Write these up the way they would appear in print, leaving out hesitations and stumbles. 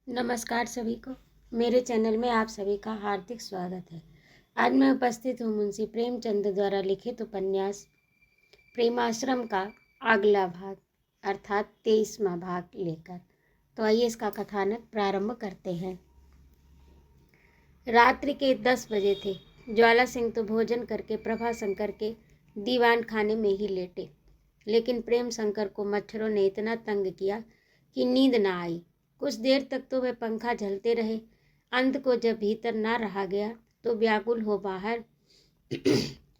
नमस्कार सभी को। मेरे चैनल में आप सभी का हार्दिक स्वागत है। आज मैं उपस्थित हूँ मुंशी प्रेमचंद द्वारा लिखित उपन्यास प्रेमाश्रम का अगला भाग अर्थात 23वां भाग लेकर। तो आइए इसका कथानक प्रारंभ करते हैं। रात्रि के 10 बजे थे। ज्वाला सिंह तो भोजन करके प्रभा शंकर के दीवान खाने में ही लेटे, लेकिन प्रेम शंकर को मच्छरों ने इतना तंग किया कि नींद न आई। कुछ देर तक तो वह पंखा झलते रहे। अंत को जब भीतर ना रहा गया तो व्याकुल हो बाहर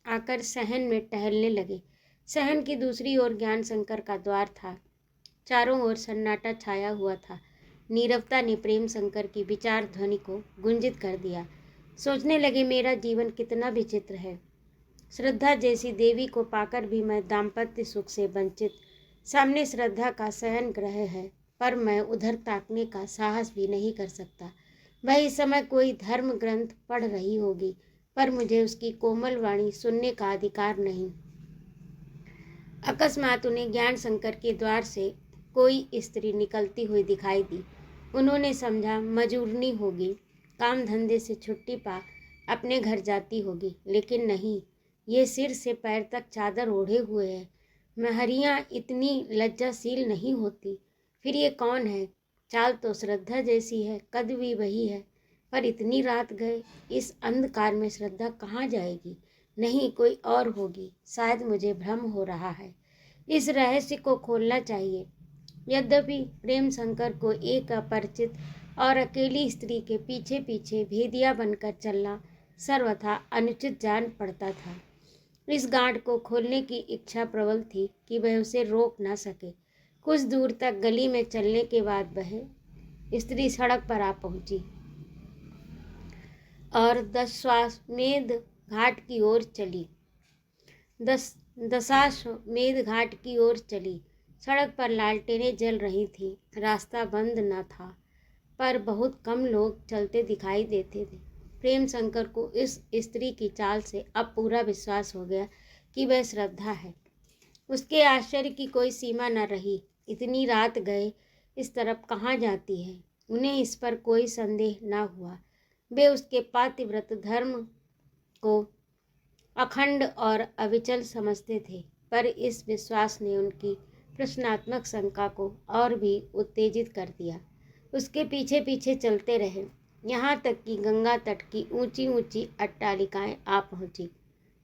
आकर सहन में टहलने लगे। सहन की दूसरी ओर ज्ञान शंकर का द्वार था। चारों ओर सन्नाटा छाया हुआ था। नीरवता ने प्रेम शंकर की विचार ध्वनि को गुंजित कर दिया। सोचने लगे, मेरा जीवन कितना विचित्र है। श्रद्धा जैसी देवी को पाकर भी मैं दाम्पत्य सुख से वंचित। सामने श्रद्धा का शयन ग्रह है, पर मैं उधर ताकने का साहस भी नहीं कर सकता। वह इस समय कोई धर्म ग्रंथ पढ़ रही होगी, पर मुझे उसकी कोमल वाणी सुनने का अधिकार नहीं। अकस्मात उन्हें ज्ञान शंकर के द्वार से कोई स्त्री निकलती हुई दिखाई दी। उन्होंने समझा मजूरनी होगी, काम धंधे से छुट्टी पा अपने घर जाती होगी, लेकिन नहीं, ये सिर से पैर तक चादर ओढ़े हुए है। महरियाँ इतनी लज्जाशील नहीं होती। फिर ये कौन है? चाल तो श्रद्धा जैसी है, कद भी वही है, पर इतनी रात गए, इस अंधकार में श्रद्धा कहाँ जाएगी? नहीं, कोई और होगी। शायद मुझे भ्रम हो रहा है। इस रहस्य को खोलना चाहिए। यद्यपि प्रेम शंकर को एक अपरिचित और अकेली स्त्री के पीछे पीछे भेदिया बनकर चलना सर्वथा अनुचित जान पड़ता था। इस गांठ को खोलने की इच्छा प्रबल थी कि वह उसे रोक न सके। कुछ दूर तक गली में चलने के बाद वह स्त्री सड़क पर आ पहुंची और दशाश्वमेध घाट की ओर चली। सड़क पर लालटेनें जल रही थी। रास्ता बंद न था, पर बहुत कम लोग चलते दिखाई देते थे। प्रेम शंकर को इस स्त्री की चाल से अब पूरा विश्वास हो गया कि वह श्रद्धा है। उसके आश्चर्य की कोई सीमा न रही। इतनी रात गए इस तरफ कहाँ जाती है? उन्हें इस पर कोई संदेह न हुआ। वे उसके पातिव्रत धर्म को अखंड और अविचल समझते थे, पर इस विश्वास ने उनकी प्रश्नात्मक शंका को और भी उत्तेजित कर दिया। उसके पीछे पीछे चलते रहे, यहाँ तक कि गंगा तट की ऊंची ऊंची अट्टालिकाएं आ पहुंची।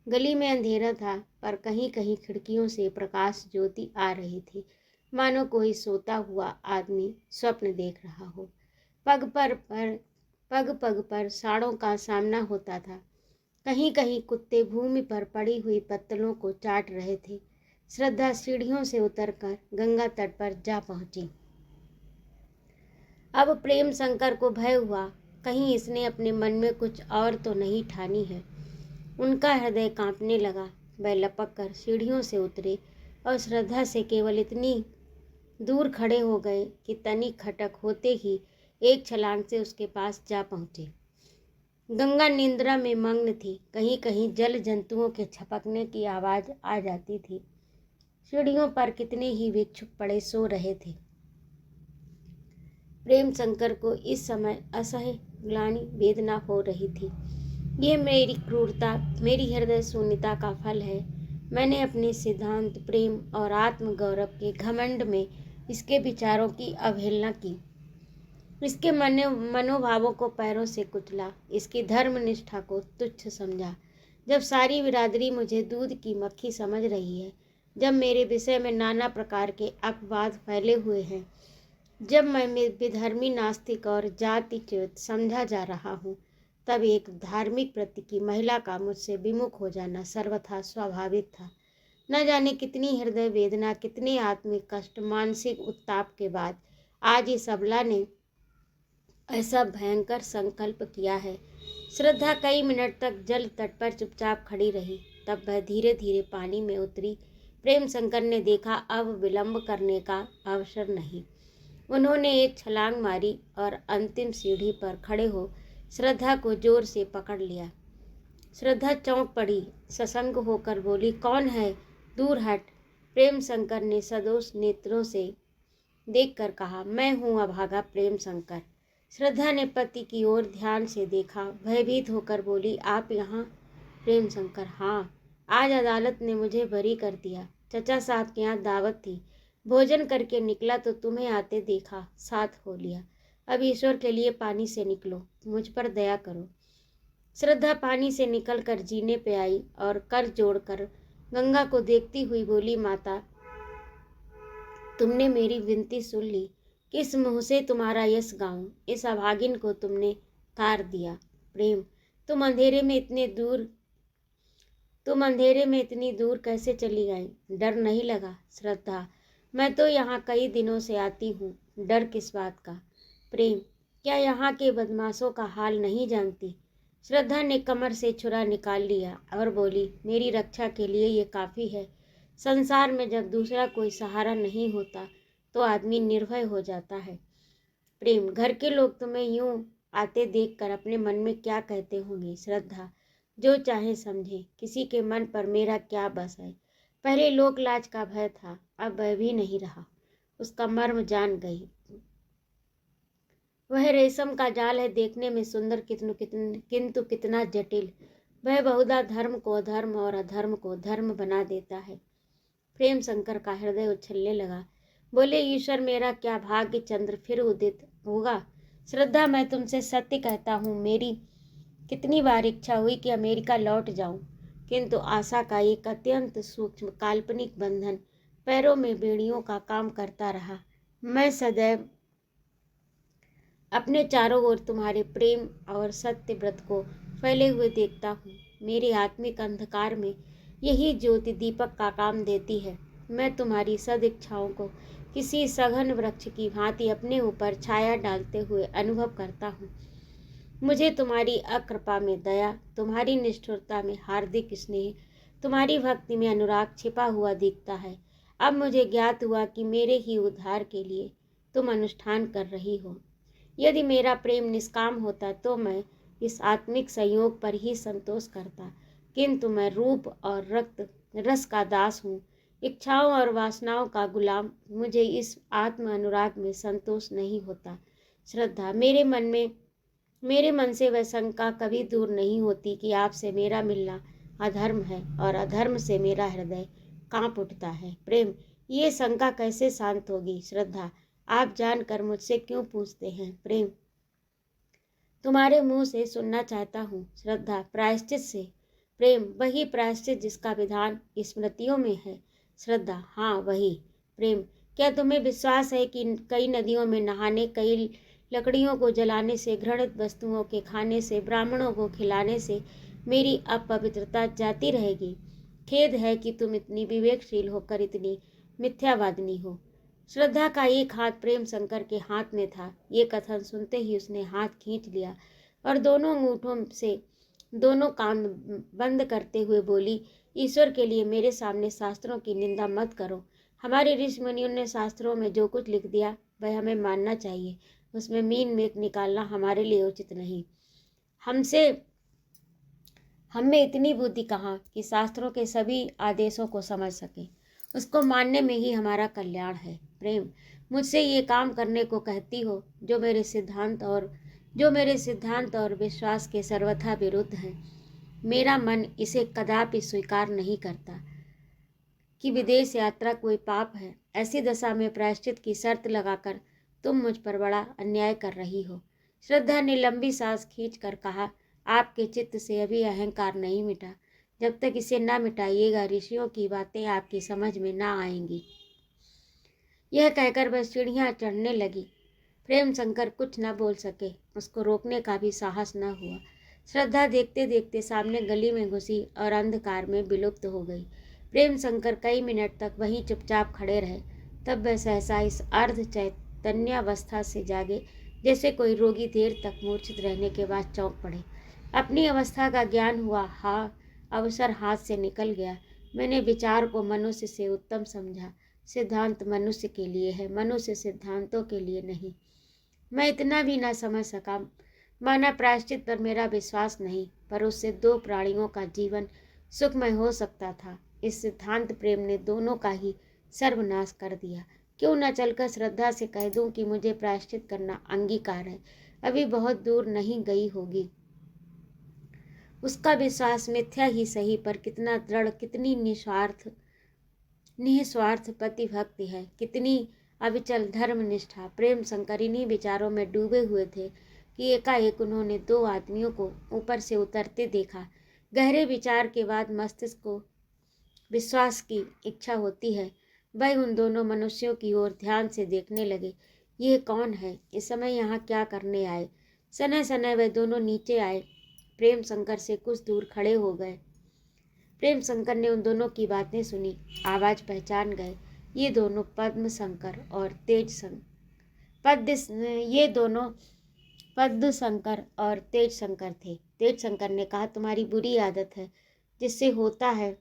गली में अंधेरा था, पर कहीं कहीं खिड़कियों से प्रकाश ज्योति आ रही थी, मानो कोई सोता हुआ आदमी स्वप्न देख रहा हो। पग पर साड़ों का सामना होता था। कहीं कहीं कुत्ते भूमि पर पड़ी हुई पत्तलों को चाट रहे थे। श्रद्धा सीढ़ियों से उतरकर गंगा तट पर जा पहुंची। अब प्रेम शंकर को भय हुआ, कहीं इसने अपने मन में कुछ और तो नहीं ठानी है। उनका हृदय कांपने लगा। वह लपक कर सीढ़ियों से उतरे और श्रद्धा से केवल इतनी दूर खड़े हो गए कि तनिक खटक होते ही एक छलांग से उसके पास जा पहुँचे। गंगा निंद्रा में मग्न थी। कहीं कहीं जल जंतुओं के छपकने की आवाज़ आ जाती थी। सीढ़ियों पर कितने ही भिक्षुक पड़े सो रहे थे। प्रेम शंकर को इस समय असह्य ग्लानि वेदना हो रही थी। ये मेरी क्रूरता, मेरी हृदय शून्यता का फल है। मैंने अपने सिद्धांत, प्रेम और आत्मगौरव के घमंड में इसके विचारों की अवहेलना की, इसके मनोभावों को पैरों से कुचला, इसकी धर्मनिष्ठा को तुच्छ समझा। जब सारी बिरादरी मुझे दूध की मक्खी समझ रही है, जब मेरे विषय में नाना प्रकार के अपवाद फैले हुए हैं, जब मैं विधर्मी, नास्तिक और जातिच्युत समझा जा रहा हूँ, तब एक धार्मिक प्रति की महिला का मुझसे विमुख हो जाना सर्वथा स्वाभाविक था। न जाने कितनी हृदय वेदना, कितने आत्मिक कष्ट, मानसिक उत्ताप के बाद आज इस अबला ने ऐसा भयंकर संकल्प किया है। श्रद्धा कई मिनट तक जल तट पर चुपचाप खड़ी रही। तब वह धीरे धीरे पानी में उतरी। प्रेम शंकर ने देखा अब विलंब करने का अवसर नहीं। उन्होंने एक छलांग मारी और अंतिम सीढ़ी पर खड़े हो श्रद्धा को जोर से पकड़ लिया। श्रद्धा चौंक पड़ी, सशंक होकर बोली, कौन है? दूर हट। प्रेम शंकर ने सदोष नेत्रों से देखकर कहा, मैं हूँ अभागा प्रेम शंकर। श्रद्धा ने पति की ओर ध्यान से देखा, भयभीत होकर बोली, आप यहाँ? प्रेम शंकर, हाँ, आज अदालत ने मुझे बरी कर दिया। चचा साहब के यहाँ दावत थी, भोजन करके निकला तो तुम्हें आते देखा, साथ हो लिया। अब ईश्वर के लिए पानी से निकलो, मुझ पर दया करो। श्रद्धा पानी से निकलकर जीने पे आई और कर जोड़कर गंगा को देखती हुई बोली, माता, तुमने मेरी विनती सुन ली। किस मुँह से तुम्हारा यश गाऊं? इस अभागिन को तुमने तार दिया। प्रेम, तुम अंधेरे में इतनी दूर कैसे चली आई? डर नहीं लगा? श्रद्धा, मैं तो यहाँ कई दिनों से आती हूँ, डर किस बात का? प्रेम, क्या यहाँ के बदमाशों का हाल नहीं जानती? श्रद्धा ने कमर से छुरा निकाल लिया और बोली, मेरी रक्षा के लिए ये काफ़ी है। संसार में जब दूसरा कोई सहारा नहीं होता तो आदमी निर्भय हो जाता है। प्रेम, घर के लोग तुम्हें यूं आते देखकर अपने मन में क्या कहते होंगे? श्रद्धा, जो चाहे समझे, किसी के मन पर मेरा क्या बस है। पहले लोक लाज का भय था, अब वह भी नहीं रहा। उसका मर्म जान गई। वह रेशम का जाल है, देखने में सुंदर किंतु कितना जटिल। वह बहुधा धर्म को अधर्म और अधर्म को धर्म बना देता है। प्रेम शंकर का हृदय उछलने लगा। बोले, ईश्वर, मेरा क्या भाग्य चंद्र फिर उदित होगा? श्रद्धा, मैं तुमसे सत्य कहता हूँ, मेरी कितनी बार इच्छा हुई कि अमेरिका लौट जाऊं, किंतु आशा का एक अत्यंत सूक्ष्म काल्पनिक बंधन पैरों में बेड़ियों का काम करता रहा। मैं सदैव अपने चारों ओर तुम्हारे प्रेम और सत्य व्रत को फैले हुए देखता हूँ। मेरे आत्मिक अंधकार में यही ज्योति दीपक का काम देती है। मैं तुम्हारी सदिच्छाओं को किसी सघन वृक्ष की भांति अपने ऊपर छाया डालते हुए अनुभव करता हूँ। मुझे तुम्हारी अकृपा में दया, तुम्हारी निष्ठुरता में हार्दिक स्नेह, तुम्हारी भक्ति में अनुराग छिपा हुआ दिखता है। अब मुझे ज्ञात हुआ कि मेरे ही उद्धार के लिए तुम अनुष्ठान कर रही हो। यदि मेरा प्रेम निष्काम होता तो मैं इस आत्मिक संयोग पर ही संतोष करता, किंतु मैं रूप और रक्त रस का दास हूँ, इच्छाओं और वासनाओं का गुलाम। मुझे इस आत्म अनुराग में संतोष नहीं होता। श्रद्धा, मेरे मन से वह शंका कभी दूर नहीं होती कि आपसे मेरा मिलना अधर्म है और अधर्म से मेरा हृदय कांप उठता है। प्रेम, ये शंका कैसे शांत होगी? श्रद्धा, आप जानकर मुझसे क्यों पूछते हैं? प्रेम, तुम्हारे मुंह से सुनना चाहता हूँ। श्रद्धा, प्रायश्चित से। प्रेम, वही प्रायश्चित जिसका विधान स्मृतियों में है। श्रद्धा, हाँ वही। प्रेम, क्या तुम्हें विश्वास है कि कई नदियों में नहाने, कई लकड़ियों को जलाने से, घृणित वस्तुओं के खाने से, ब्राह्मणों को खिलाने से मेरी अपवित्रता जाती रहेगी? खेद है कि तुम इतनी विवेकशील होकर इतनी मिथ्यावादिनी हो। श्रद्धा का एक हाथ प्रेम शंकर के हाथ में था। ये कथन सुनते ही उसने हाथ खींच लिया और दोनों अंगूठों से दोनों कान बंद करते हुए बोली, ईश्वर के लिए मेरे सामने शास्त्रों की निंदा मत करो। हमारे ऋषि मुनियों ने शास्त्रों में जो कुछ लिख दिया वह हमें मानना चाहिए। उसमें मीन मेख निकालना हमारे लिए उचित नहीं। हम में इतनी बुद्धि कहाँ कि शास्त्रों के सभी आदेशों को समझ सके। उसको मानने में ही हमारा कल्याण है। प्रेम, मुझसे ये काम करने को कहती हो जो मेरे सिद्धांत और विश्वास के सर्वथा विरुद्ध हैं। मेरा मन इसे कदापि स्वीकार नहीं करता कि विदेश यात्रा कोई पाप है। ऐसी दशा में प्रायश्चित की शर्त लगाकर तुम मुझ पर बड़ा अन्याय कर रही हो। श्रद्धा ने लंबी सांस खींचकर कहा, आपके चित्त से अभी अहंकार नहीं मिटा। जब तक इसे ना मिटाइएगा ऋषियों की बातें आपकी समझ में ना आएंगी। यह कहकर वह सीढ़ियाँ चढ़ने लगी। प्रेम शंकर कुछ न बोल सके, उसको रोकने का भी साहस न हुआ। श्रद्धा देखते देखते सामने गली में घुसी और अंधकार में विलुप्त हो गई। प्रेम शंकर कई मिनट तक वहीं चुपचाप खड़े रहे। तब वह सहसा इस अर्ध चैतन्यावस्था से जागे, जैसे कोई रोगी देर तक मूर्छित रहने के बाद चौंक पड़े। अपनी अवस्था का ज्ञान हुआ। हाँ, अवसर हाथ से निकल गया। मैंने विचार को मनुष्य से उत्तम समझा। सिद्धांत मनुष्य के लिए है, मनुष्य सिद्धांतों के लिए नहीं। मैं इतना भी ना समझ सका। माना प्रायश्चित पर मेरा विश्वास नहीं, पर उससे दो प्राणियों का जीवन सुखमय हो सकता था। इस सिद्धांत प्रेम ने दोनों का ही सर्वनाश कर दिया। क्यों न चलकर श्रद्धा से कह दूं कि मुझे प्रायश्चित करना अंगीकार है। अभी बहुत दूर नहीं गई होगी। उसका विश्वास मिथ्या ही सही, पर कितना दृढ़, कितनी निस्वार्थ पति भक्ति है, कितनी अविचल धर्मनिष्ठा। प्रेम शंकर इन्हीं विचारों में डूबे हुए थे कि एकाएक उन्होंने दो आदमियों को ऊपर से उतरते देखा। गहरे विचार के बाद मस्तिष्क को विश्वास की इच्छा होती है। वह उन दोनों मनुष्यों की ओर ध्यान से देखने लगे। ये कौन है? इस समय यहाँ क्या करने आए? सने सने वे दोनों नीचे आए, प्रेम शंकर से कुछ दूर खड़े हो गए। प्रेम शंकर ने उन दोनों की बातें सुनी, आवाज पहचान गए। ये दोनों पद्म शंकर और ये दोनों पद्म शंकर और तेज शंकर थे। तेज शंकर ने कहा, तुम्हारी बुरी आदत है, जिससे होता है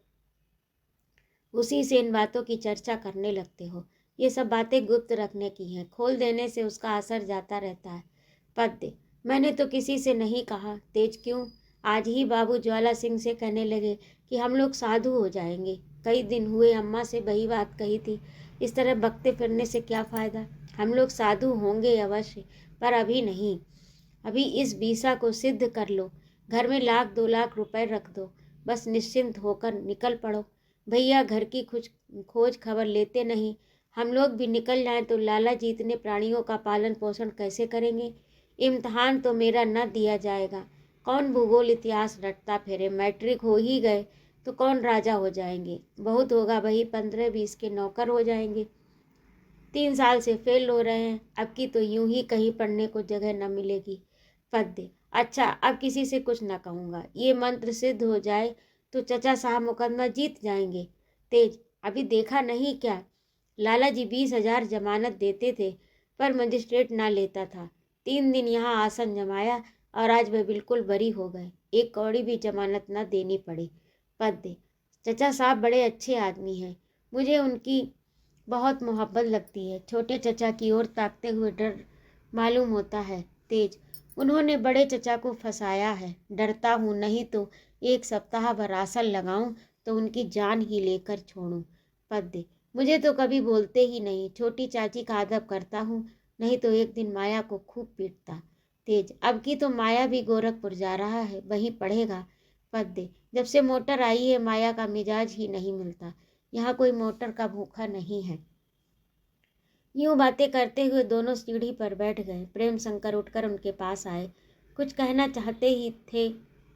उसी से इन बातों की चर्चा करने लगते हो। ये सब बातें गुप्त रखने की हैं, खोल देने से उसका असर जाता रहता है। पद्य, मैंने तो किसी से नहीं कहा। तेज, क्यों? आज ही बाबू ज्वाला सिंह से कहने लगे कि हम लोग साधु हो जाएंगे। कई दिन हुए अम्मा से वही बात कही थी। इस तरह बकते फिरने से क्या फ़ायदा? हम लोग साधु होंगे अवश्य, पर अभी नहीं। अभी इस वीसा को सिद्ध कर लो। घर में 1,00,000-2,00,000 रुपए रख दो। बस निश्चिंत होकर निकल पड़ो। भैया घर की खोज खबर लेते नहीं। हम लोग भी निकल जाएं तो लाला जी इतने प्राणियों का पालन पोषण कैसे करेंगे? इम्तहान तो मेरा न दिया जाएगा। कौन भूगोल इतिहास रटता फिरे? मैट्रिक हो ही गए तो कौन राजा हो जाएंगे? बहुत होगा वही 15-20 के नौकर हो जाएंगे। 3 साल से फेल हो रहे हैं, अब की तो यूं ही कहीं पढ़ने को जगह न मिलेगी। पद्य, अच्छा, अब किसी से कुछ न कहूँगा। ये मंत्र सिद्ध हो जाए तो चचा साहब मुकदमा जीत जाएंगे। तेज, अभी देखा नहीं क्या? लाला जी 20,000 जमानत देते थे, पर मजिस्ट्रेट ना लेता था। 3 दिन यहाँ आसन जमाया और आज वे बिल्कुल बरी हो गए। 1 कौड़ी भी जमानत न देनी पड़ी। पद्य, चचा साहब बड़े अच्छे आदमी हैं, मुझे उनकी बहुत मोहब्बत लगती है। छोटे चचा की ओर ताकते हुए डर मालूम होता है। तेज, उन्होंने बड़े चचा को फंसाया है। डरता हूँ, नहीं तो 1 सप्ताह भर आसन लगाऊं तो उनकी जान ही लेकर छोड़ूं। पद्य, मुझे तो कभी बोलते ही नहीं। छोटी चाची का अदब करता हूँ, नहीं तो एक दिन माया को खूब पीटता। तेज, अब की तो माया भी गोरखपुर जा रहा है, वहीं पढ़ेगा। पद्य, जब से मोटर आई है माया का मिजाज ही नहीं मिलता। यहाँ कोई मोटर का भूखा नहीं है। यूं बातें करते हुए दोनों सीढ़ी पर बैठ गए। प्रेम शंकर उठकर उनके पास आए। कुछ कहना चाहते ही थे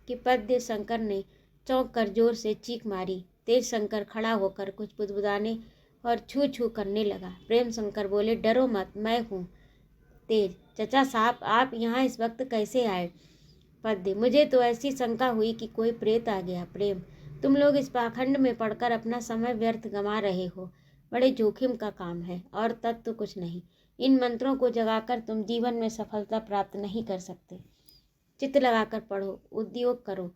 कि पद्य शंकर ने चौंक कर जोर से चीख मारी। तेज शंकर खड़ा होकर कुछ बुदबुदाने और छू छू करने लगा। प्रेम शंकर बोले, डरो मत, मैं हूँ। तेज, चचा साहब आप यहाँ इस वक्त कैसे आए? पद्य, मुझे तो ऐसी शंका हुई कि कोई प्रेत आ गया। प्रेम, तुम लोग इस पाखंड में पढ़कर अपना समय व्यर्थ गंवा रहे हो। बड़े जोखिम का काम है और तत्व कुछ नहीं। इन मंत्रों को जगाकर तुम जीवन में सफलता प्राप्त नहीं कर सकते। चित्त लगाकर पढ़ो, उद्योग करो,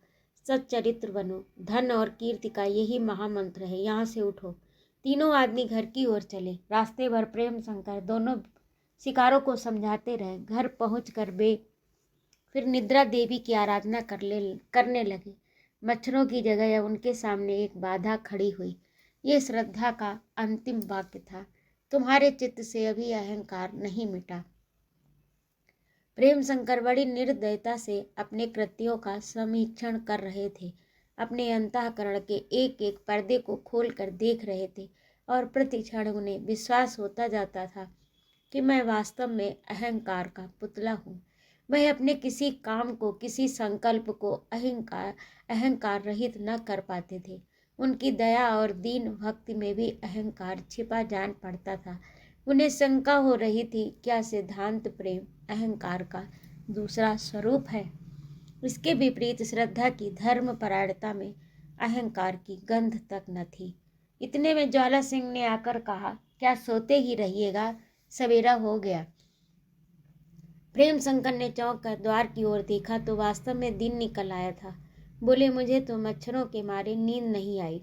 सच्चरित्र बनो। धन और कीर्ति का यही महामंत्र है। यहाँ से उठो। तीनों आदमी घर की ओर चले। रास्ते भर प्रेम शंकर दोनों शिकारों को समझाते रहे। घर पहुंचकर वे फिर निद्रा देवी की आराधना करने लगे। मच्छरों की जगह अब उनके सामने एक बाधा खड़ी हुई। ये श्रद्धा का अंतिम वाक्य था, तुम्हारे चित्त से अभी अहंकार नहीं मिटा। प्रेम शंकर बड़ी निर्दयता से अपने कृत्यों का समीक्षण कर रहे थे। अपने अंतःकरण के एक एक पर्दे को खोल कर देख रहे थे और प्रति क्षण उन्हें विश्वास होता जाता था कि मैं वास्तव में अहंकार का पुतला हूँ। वह अपने किसी काम को, किसी संकल्प को अहंकार रहित न कर पाते थे। उनकी दया और दीन भक्ति में भी अहंकार छिपा जान पड़ता था। उन्हें शंका हो रही थी, क्या सिद्धांत प्रेम अहंकार का दूसरा स्वरूप है? इसके विपरीत श्रद्धा की धर्मपरायणता में अहंकार की गंध तक न थी। इतने में ज्वाला सिंह ने आकर कहा, क्या सोते ही रहिएगा, सवेरा हो गया। प्रेम शंकर ने चौंक कर द्वार की ओर देखा तो वास्तव में दिन निकल आया था। बोले, मुझे तो मच्छरों के मारे नींद नहीं आई,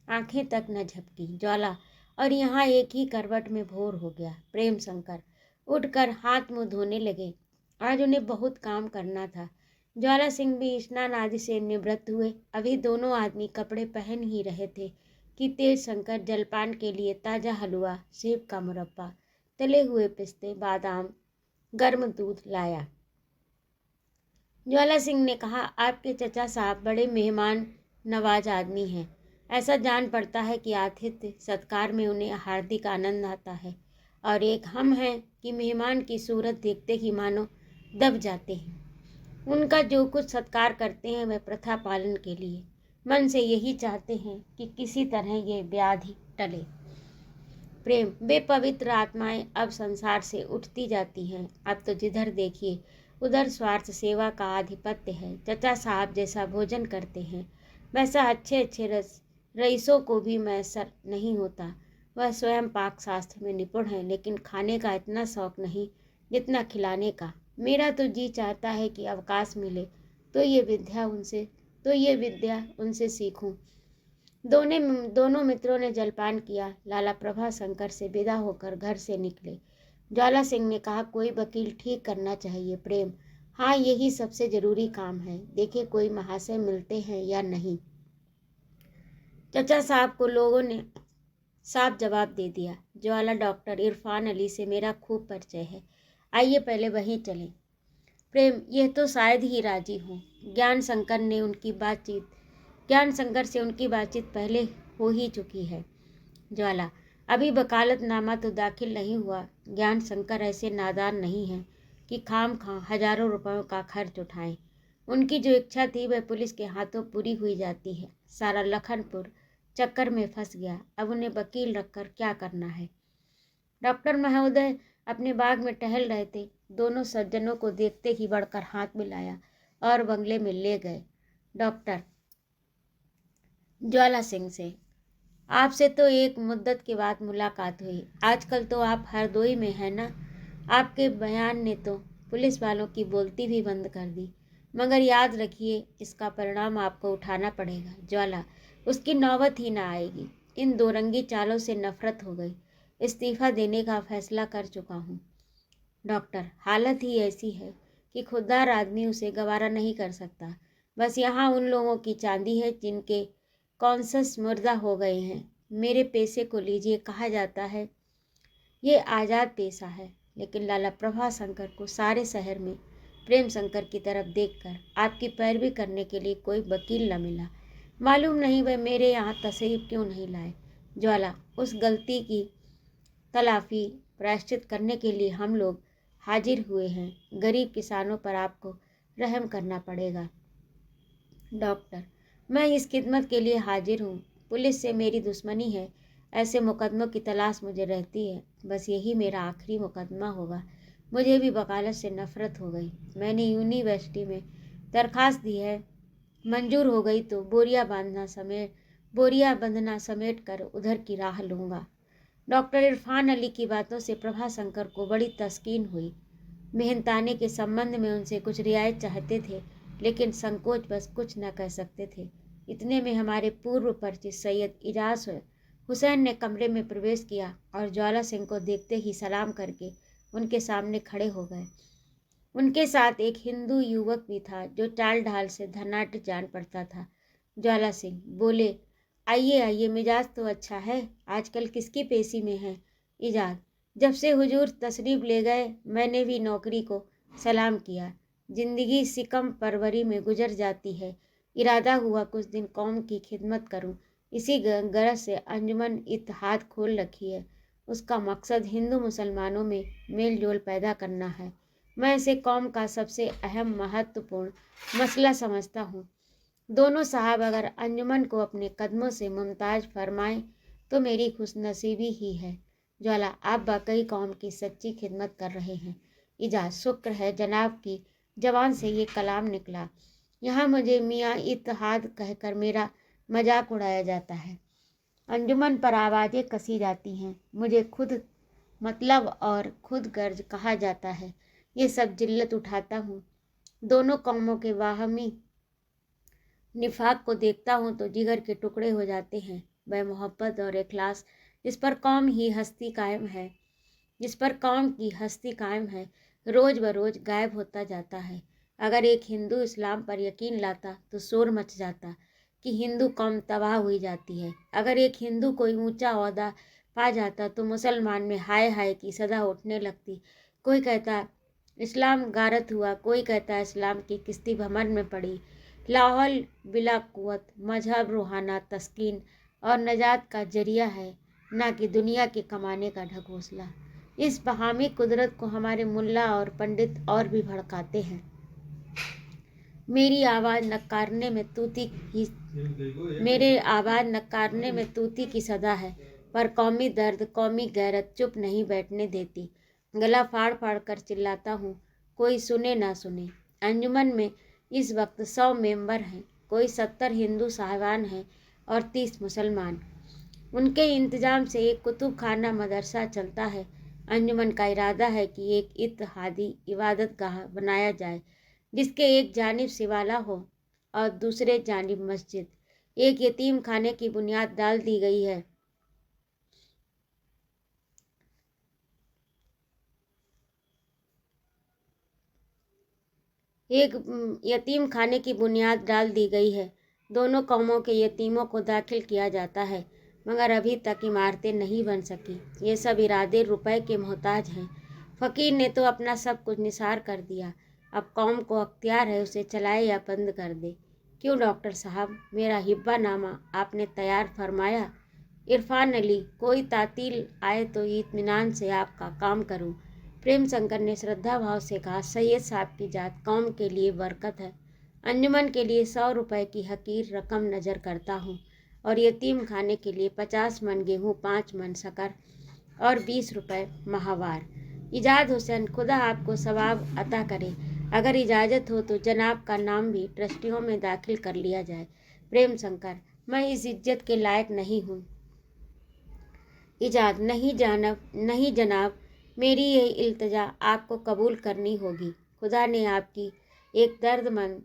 आंखें तक न झपकी। ज्वाला, और यहाँ एक ही करवट में भोर हो गया। प्रेम शंकर उठकर हाथ मुंह धोने लगे। आज उन्हें बहुत काम करना था। ज्वाला सिंह भी स्नान आदि से निवृत्त हुए। अभी दोनों आदमी कपड़े पहन ही रहे थे कि तेज शंकर जलपान के लिए ताज़ा हलवा, सेब का मुरब्बा, तले हुए पिस्ते, बादाम, गर्म दूध लाया। ज्वाला सिंह ने कहा, आपके चचा साहब बड़े मेहमान नवाज आदमी हैं। ऐसा जान पड़ता है कि आतिथ्य सत्कार में उन्हें हार्दिक आनंद आता है, और एक हम हैं कि मेहमान की सूरत देखते ही मानो दब जाते हैं। उनका जो कुछ सत्कार करते हैं वह प्रथा पालन के लिए, मन से यही चाहते हैं कि किसी तरह ये व्याधि टले। प्रेम, वे पवित्र आत्माएं अब संसार से उठती जाती हैं। अब तो जिधर देखिए उधर स्वार्थ सेवा का आधिपत्य है। चचा साहब जैसा भोजन करते हैं वैसा अच्छे अच्छे रईसों को भी मैसर नहीं होता। वह स्वयं पाक शास्त्र में निपुण है, लेकिन खाने का इतना शौक नहीं जितना खिलाने का। मेरा तो जी चाहता है कि अवकाश मिले तो ये विद्या उनसे सीखूं। दोनों मित्रों ने जलपान किया। लाला प्रभाशंकर से विदा होकर घर से निकले। ज्वाला सिंह ने कहा, कोई वकील ठीक करना चाहिए प्रेम। हाँ, यही सबसे जरूरी काम है। देखे कोई महाशय मिलते हैं या नहीं। चचा साहब को लोगों ने साफ जवाब दे दिया, ज्वाला डॉक्टर इरफान अली से मेरा खूब परिचय है, आइए पहले वहीं चलें। प्रेम, यह तो शायद ही राजी हूँ। ज्ञान शंकर से उनकी बातचीत पहले हो ही चुकी है। ज्वाला, अभी वकालतनामा तो दाखिल नहीं हुआ। ज्ञान शंकर ऐसे नादान नहीं हैं कि खाम खा हजारों रुपयों का खर्च उठाएं। उनकी जो इच्छा थी वह पुलिस के हाथों पूरी हुई जाती है। सारा लखनपुर चक्कर में फंस गया, अब उन्हें वकील रखकर क्या करना है। डॉक्टर महोदय अपने बाग में टहल रहे थे। दोनों सज्जनों को देखते ही बढ़कर हाथ मिलाया और बंगले में ले गए। डॉक्टर ज्वाला सिंह से, आपसे तो एक मुद्दत के बाद मुलाकात हुई। आजकल तो आप हरदोई में हैं ना। आपके बयान ने तो पुलिस वालों की बोलती भी बंद कर दी, मगर याद रखिए इसका परिणाम आपको उठाना पड़ेगा। ज्वाला, उसकी नौबत ही ना आएगी। इन दोरंगी चालों से नफरत हो गई। इस्तीफा देने का फैसला कर चुका हूँ। डॉक्टर, हालत ही ऐसी है कि खुददार आदमी उसे गवारा नहीं कर सकता। बस यहाँ उन लोगों की चांदी है जिनके कॉन्सस मुर्दा हो गए हैं। मेरे पेशे को लीजिए, कहा जाता है ये आज़ाद पेशा है, लेकिन लाला प्रभाशंकर को सारे शहर में प्रेम शंकर की तरफ देखकर आपकी पैरवी करने के लिए कोई वकील न मिला। मालूम नहीं वह मेरे यहाँ तशरीफ क्यों नहीं लाए। ज्वाला, उस गलती की तलाफी प्रायश्चित करने के लिए हम लोग हाजिर हुए हैं। गरीब किसानों पर आपको रहम करना पड़ेगा। डॉक्टर, मैं इस खिदमत के लिए हाजिर हूँ। पुलिस से मेरी दुश्मनी है, ऐसे मुकदमों की तलाश मुझे रहती है। बस यही मेरा आखिरी मुकदमा होगा। मुझे भी वकालत से नफरत हो गई। मैंने यूनिवर्सिटी में दरखास्त दी है, मंजूर हो गई तो बोरिया बंधना समेट कर उधर की राह लूँगा। डॉक्टर इरफान अली की बातों से प्रभाशंकर को बड़ी तस्कीन हुई। मेहनताने के संबंध में उनसे कुछ रियायत चाहते थे, लेकिन संकोच बस कुछ न कह सकते थे। इतने में हमारे पूर्व परिचित सैयद इजाज हुसैन ने कमरे में प्रवेश किया और ज्वाला सिंह को देखते ही सलाम करके उनके सामने खड़े हो गए। उनके साथ एक हिंदू युवक भी था जो चाल ढाल से धनाढ्य जान पड़ता था। ज्वाला सिंह बोले, आइए आइए, मिजाज तो अच्छा है। आजकल किसकी पेशी में है? इजाज, जब से हुजूर तशरीफ ले गए मैंने भी नौकरी को सलाम किया। जिंदगी सिकम परवरी में गुजर जाती है। इरादा हुआ कुछ दिन कौम की खिदमत करूं। इसी गरज से अंजुमन इत्तेहाद खोल रखी है। उसका मकसद हिंदू मुसलमानों में मेल जोल पैदा करना है। मैं इसे कौम का सबसे अहम महत्वपूर्ण मसला समझता हूँ। दोनों साहब अगर अंजुमन को अपने कदमों से मुमताज फरमाएं तो मेरी खुशनसीबी ही है। ज्वाला, आप वाकई कौम की सच्ची खिदमत कर रहे हैं। इजाज़, शुक्र है जनाब की जबान से ये कलाम निकला। यहाँ मुझे मियाँ इत्तेहाद कहकर मेरा मजाक उड़ाया जाता है, अंजुमन पर आवाज़ें कसी जाती हैं, मुझे खुद मतलब और खुद गर्ज कहा जाता है। ये सब जिल्लत उठाता हूँ। दोनों कौमों के वाहमी निफाक को देखता हूँ तो जिगर के टुकड़े हो जाते हैं। वह मोहब्बत और इखलास जिस पर कौम की हस्ती कायम है रोज़ बरोज़ गायब होता जाता है। अगर एक हिंदू इस्लाम पर यकीन लाता तो शोर मच जाता कि हिंदू कौम तबाह हुई जाती है। अगर एक हिंदू कोई ऊंचा ओहदा पा जाता तो मुसलमान में हाय हाय की सदा उठने लगती। कोई कहता इस्लाम गारत हुआ, कोई कहता है इस्लाम की किश्ती भंवर में पड़ी। लाहौल बिला कुव्वत मजहब रूहाना तस्कीन और नजात का जरिया है, ना कि दुनिया के कमाने का ढकोसला। इस बहामी कुदरत को हमारे मुल्ला और पंडित और भी भड़काते हैं। मेरी आवाज़ नकारने में तूती की सदा है, पर कौमी दर्द कौमी गैरत चुप नहीं बैठने देती। गला फाड़ फाड़ कर चिल्लाता हूँ, कोई सुने ना सुने। अंजुमन में इस वक्त 100 मेंबर हैं, कोई 70 हिंदू साहिबान हैं और 30 मुसलमान। उनके इंतजाम से एक कुतुब खाना मदरसा चलता है। अंजुमन का इरादा है कि एक इत्तेहादी इबादत गाह बनाया जाए, जिसके एक जानिब शिवाला हो और दूसरे जानिब मस्जिद। एक यतीम खाने की बुनियाद डाल दी गई है। दोनों कौमों के यतीमों को दाखिल किया जाता है, मगर अभी तक इमारतें नहीं बन सकी। ये सब इरादे रुपए के मोहताज हैं। फ़कीर ने तो अपना सब कुछ निसार कर दिया। अब कौम को अख्तियार है, उसे चलाए या बंद कर दे। क्यों डॉक्टर साहब, मेरा हिब्बा नामा आपने तैयार फरमाया? इरफान अली, कोई तातील आए तो इत्मीनान से आपका काम करूं। प्रेम शंकर ने श्रद्धा भाव से कहा, सैयद साहब की जात कौम के लिए बरकत है। अंजुमन के लिए 100 रुपए की हकीर रकम नज़र करता हूँ और यतीम खाने के लिए 50 मन गेहूँ, 5 मन शक्कर और 20 रुपए माहवार। इजाद हुसैन, खुदा आपको सवाब अता करे। अगर इजाज़त हो तो जनाब का नाम भी ट्रस्टियों में दाखिल कर लिया जाए। प्रेम शंकर, मैं इस इज्जत के लायक नहीं हूँ। इजाद, नहीं जनाब, मेरी ये इल्तिजा आपको कबूल करनी होगी। खुदा ने आपकी एक दर्दमंद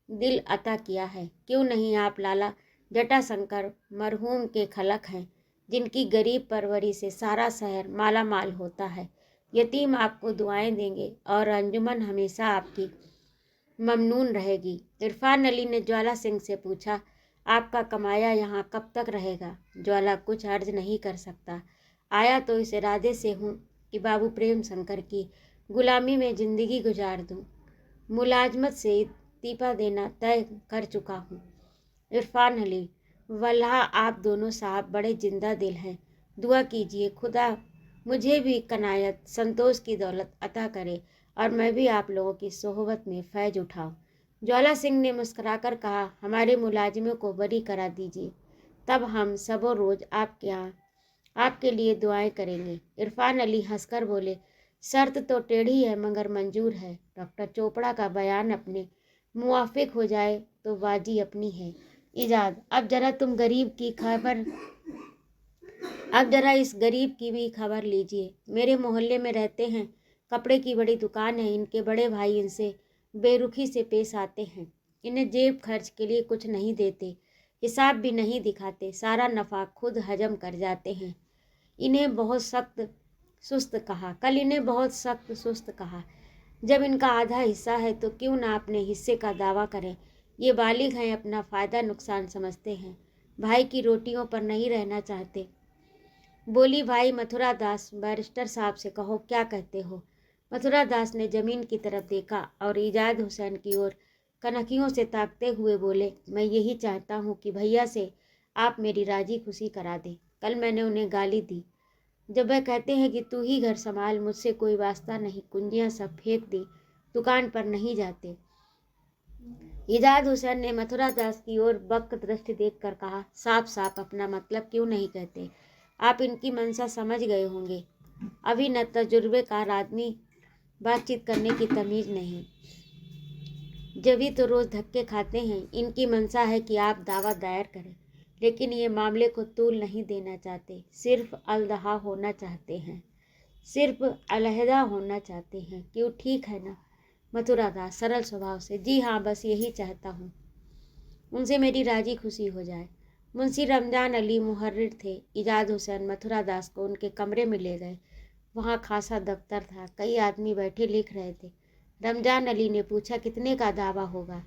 दिल अता किया है। क्यों नहीं, आप लाला जटाशंकर मरहूम के खलक हैं, जिनकी गरीब परवरी से सारा शहर माला माल होता है। यतीम आपको दुआएं देंगे और अंजुमन हमेशा आपकी ममनून रहेगी। इरफान अली ने ज्वाला सिंह से पूछा, आपका कमाया यहाँ कब तक रहेगा? ज्वाला, कुछ अर्ज नहीं कर सकता। आया तो इस इरादे से हूँ कि बाबू प्रेम शंकर की गुलामी में ज़िंदगी गुजार दूँ। मुलाजमत से इस्तीफ़ा देना तय कर चुका हूँ। इरफान अली, वल्लाह आप दोनों साहब बड़े जिंदा दिल हैं। दुआ कीजिए खुदा मुझे भी कनायत संतोष की दौलत अता करे और मैं भी आप लोगों की सोहबत में फैज उठाऊं। ज्वाला सिंह ने मुस्कुराकर कहा, हमारे मुलाजिमों को बरी करा दीजिए, तब हम सबों रोज़ आपके यहाँ आपके लिए दुआएं करेंगे। इरफान अली हंसकर बोले, शर्त तो टेढ़ी है मगर मंजूर है। डॉक्टर चोपड़ा का बयान अपने मुवाफिक हो जाए तो बाजी अपनी है। इजाद, अब जरा इस गरीब की भी खबर लीजिए। मेरे मोहल्ले में रहते हैं, कपड़े की बड़ी दुकान है। इनके बड़े भाई इनसे बेरुखी से पेश आते हैं। इन्हें जेब खर्च के लिए कुछ नहीं देते, हिसाब भी नहीं दिखाते, सारा नफ़ा खुद हजम कर जाते हैं। कल इन्हें बहुत सख्त सुस्त कहा। जब इनका आधा हिस्सा है तो क्यों ना अपने हिस्से का दावा करें। ये बालिग हैं, अपना फ़ायदा नुकसान समझते हैं, भाई की रोटियों पर नहीं रहना चाहते। बोली, भाई मथुरा दास, बैरिस्टर साहब से कहो क्या कहते हो। मथुरा दास ने ज़मीन की तरफ देखा और इजाद हुसैन की ओर कनखियों से ताकते हुए बोले, मैं यही चाहता हूँ कि भैया से आप मेरी राजी खुशी करा दें। कल मैंने उन्हें गाली दी जब वह कहते हैं कि तू ही घर संभाल, मुझसे कोई वास्ता नहीं, कुंजियाँ सब फेंक दी, दुकान पर नहीं जाते। इजाद हुसैन ने मथुरा दास की ओर बक दृष्टि देखकर कहा, साफ साफ अपना मतलब क्यों नहीं कहते? आप इनकी मंशा समझ गए होंगे। अभी न तजुर्बेकार आदमी बातचीत करने की तमीज़ नहीं, जभी तो रोज़ धक्के खाते हैं। इनकी मंशा है कि आप दावा दायर करें, लेकिन ये मामले को तूल नहीं देना चाहते, सिर्फ अलदहा होना चाहते हैं, सिर्फ अलहदा होना चाहते हैं। क्यों, ठीक है ना? मथुरा दास सरल स्वभाव से, जी हाँ, बस यही चाहता हूँ, उनसे मेरी राजी खुशी हो जाए। मुंशी रमजान अली मुहर्रिर थे। इजाद हुसैन मथुरा दास को उनके कमरे में ले गए। वहाँ खासा दफ्तर था, कई आदमी बैठे लिख रहे थे। रमजान अली ने पूछा, कितने का दावा होगा?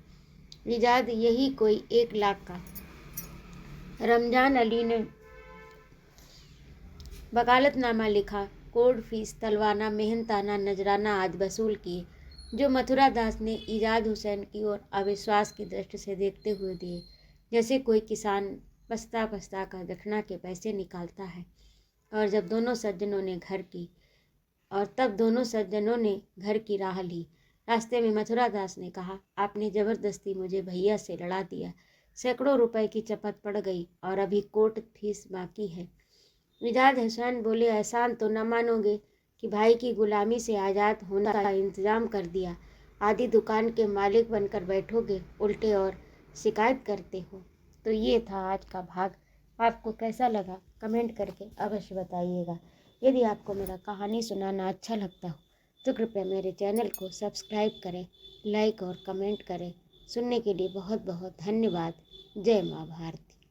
इजाद, यही कोई 1 लाख का। रमजान अली ने वकालतनामा लिखा कोर्ट फीस, तलवाना, मेहनताना, नजराना आदि वसूल किए, जो मथुरा दास ने इजाद हुसैन की ओर अविश्वास की दृष्टि से देखते हुए दिए। जैसे कोई किसान पछता पछता कर दक्षिणा के पैसे निकालता है। और जब दोनों सज्जनों ने घर की तब दोनों सज्जनों ने घर की राह ली। रास्ते में मथुरा दास ने कहा, आपने जबरदस्ती मुझे भैया से लड़ा दिया। सैकड़ों रुपए की चपत पड़ गई और अभी कोर्ट फीस बाकी है। इजाद हुसैन बोले, एहसान तो न मानोगे कि भाई की गुलामी से आज़ाद होने का इंतजाम कर दिया। आधी दुकान के मालिक बनकर बैठोगे, उल्टे और शिकायत करते हो। तो ये था आज का भाग। आपको कैसा लगा कमेंट करके अवश्य बताइएगा। यदि आपको मेरा कहानी सुनाना अच्छा लगता हो तो कृपया मेरे चैनल को सब्सक्राइब करें, लाइक और कमेंट करें। सुनने के लिए बहुत बहुत धन्यवाद। जय माँ भारती।